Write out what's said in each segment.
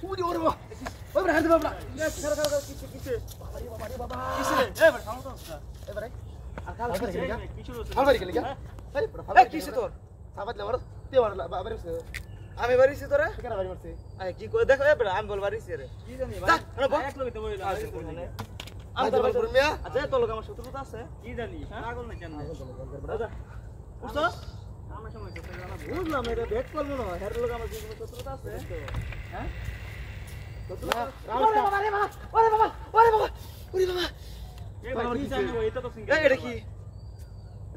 উড়ি ওরে বাবা ওই বড় হাত বাবা খারাপ কিছে বাবা কিছে এবার সামনে তো এবারে আর কাল করে গেলি কিছু ফালবাড়ি গেলি আরে বড় ফালবাড়ি কিছে তোর সাবাতলে মার তে মারলা বাবারে আমি বাড়িছি তোরে কেন বাড়ি মারছিস আরে কি কই দেখো এবার আমি বল বাড়িছি রে কি জানি ভাই এক লগে তো বইলা আমি তো বল মিয়া আচ্ছা তোর লগে আমার শত্রুতা আছে কি জানি পাগল না কেন দাদা বুঝছো আমার সময় তো জানা বুঝলাম এটা ভেট করব না হের লগে আমার জীবনে শত্রুতা আছে হ্যাঁ শত্রুতা ওরে বাবা রে বাবা ওরে বাবা ওরে বাবা ওরে বাবা এই ভাই কি জানি এটা তো সিঙ্গেল এটা কি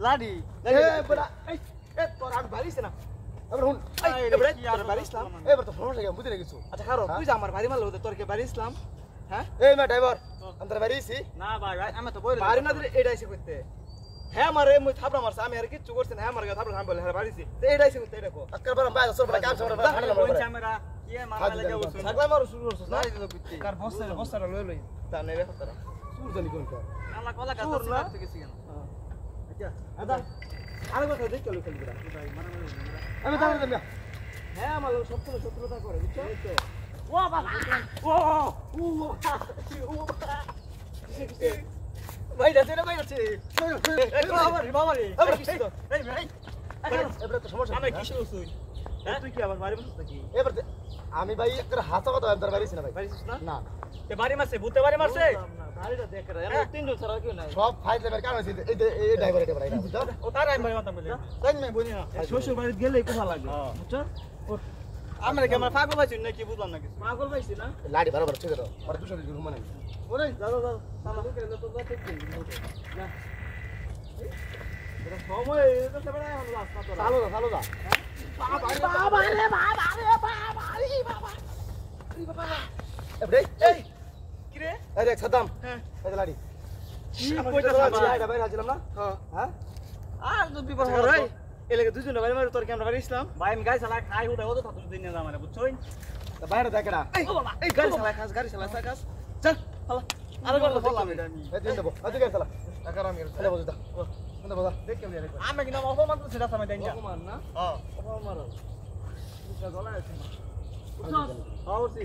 লাডি এই বড়া এই তোর আমি বাড়িছে না এবার হুন এবারে তোর বাড়ি ইসলাম এবার তো ফোন লাগে বুঝে গেছো আচ্ছা খারো তুই যা আমার বাড়ি মারলো তোর কে বাড়ি ইসলাম হ্যাঁ এই মে ড্রাইভার अंदर বাড়ি ইসি না ভাই ভাই আমি তো বইলা বাড়ি না দিলে এটাই সে করতে হ্যাঁ মারে মই থাপড়া মারছ আমি আর কিছু করছ না হ্যাঁ মারগা থাপড়া আমি বলে হ্যাঁ বাড়ি ইসি তো এটাই সে করতে এটা কো আজকাল বড় ভাই সর বড় কাম সর বড় ভালো বড় ক্যামেরা কি মারা লাগে বসু থাকলা মারু শুরু করছস না দিলো কুত্তি কার বসটা লই লই তা নেই রে হতরা সুর জানি কোন কা আল্লাহ কলা কা তোর মারতে গেছি কেন আচ্ছা আদা আরে কথা দেখ চলো চল বিরা ভাই মারা আমি দাঁড়া দেব হ্যাঁ আমার সবসময় শত্রুতা করে বুঝছো ও বাবা ও ভাই যাচ্ছে না ভাই যাচ্ছে এই বাবা রে আরে কিছু তো এই ভাই এবারে তো সমস্যা আমি কিছু হইছই হ্যাঁ তুই কি আবার বাড়ি বসছিস নাকি এবারে আমি ভাই একটা হাতে কথা আমি তোর বাড়িছি না ভাই বাড়িছিস না না তে বাড়ি মারছে ভূতে বাড়ি মারছে না বাড়িটা দেখ রে আমরা তিনজন ছাড়া কেউ নাই সব ফাইল লেবার কাম আছে এই ড্রাইভার এটা ভাই বুঝছো ও তার আমি বাড়ি মারতাম বলে তাই না বলি না শ্বশুর বাড়ি গেলে কোথা লাগে বুঝছো আমরা কি আমরা পাগল পাইছি না কি বুঝলাম না কিছু পাগল পাইছি না লাড়ি বরাবর ঠিক আছে আর দুশো দিন ঘুমানে ওরে দাদা দাদা সালা লোকে তো যাচ্ছে কি না এটা সময় এটা সব না রাস্তা তো চালো যা বাবা রে বাবা রে বাবা রে বাবা এবড়ে এই কি রে আরে সাদাম হ্যাঁ এই লাড়ি কি কইতা এটা বাইরে আছিলাম না হ্যাঁ আর তো বিপদ হলো এলাকে দুজন বাড়ি মারো তোর ক্যামেরা বাড়ি ইসলাম ভাই আমি গাড়ি চালা খাই উঠে ওতো থাকতো দিন না মানে বুঝছই তো বাইরে দেখরা এই গাড়ি চালা খাস চল হালা আর গল্প বললাম এটা আমি এই দিন দেবো আজ গাড়ি চালা টাকা আমি চলে বসে দা কোনটা বলা দেখ কেমন রে আমি কি না অপমান তো সেটা সময় দেন না অপমান না হ্যাঁ অপমান মারো এটা গলা আছে না বুঝছস আওসি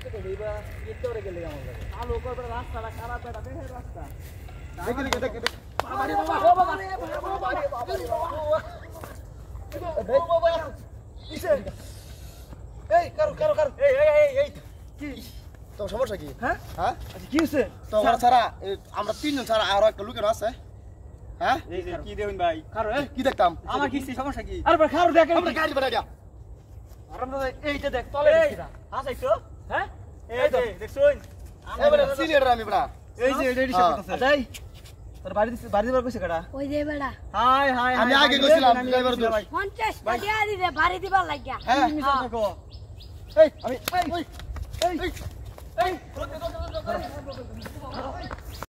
কত দিবা এত রে গেলে আমার লাগে আলো কর রাস্তাটা খারাপ এটা দেখে রাস্তা দেখ বাবা রে বাবা বাবা রে বাবা রে বাবা রে বাবা বাবা কিসে এই কারো এই কি তো সমস্যা কি হ্যাঁ হ্যাঁ আচ্ছা কি হইছে তো আমরা ছাড়া আমরা তিনজন ছাড়া আর একটা লোক আছে হ্যাঁ এই যে কি দেবেন ভাই কারো কি দেখতাম আমার কি সমস্যা কি আরে কারো দেখ আমরা গাড়ি বাড়া দিয়া আর আমরা এইটা দেখ তলে দেখছিরা হাসাইছো হ্যাঁ এই দেখছুন এবারে সিনিয়র আমি বড়া এই যে রেডি শট করতেছে আচ্ছা তোর বাড়ি দিবার কইছে কাটা ওই যে বেড়া হাই আমি আগে কইছিলাম ড্রাইভার দোষ 50 টাকা দিতে বাড়ি দিবার লাগিয়া হ্যাঁ এই আমি এই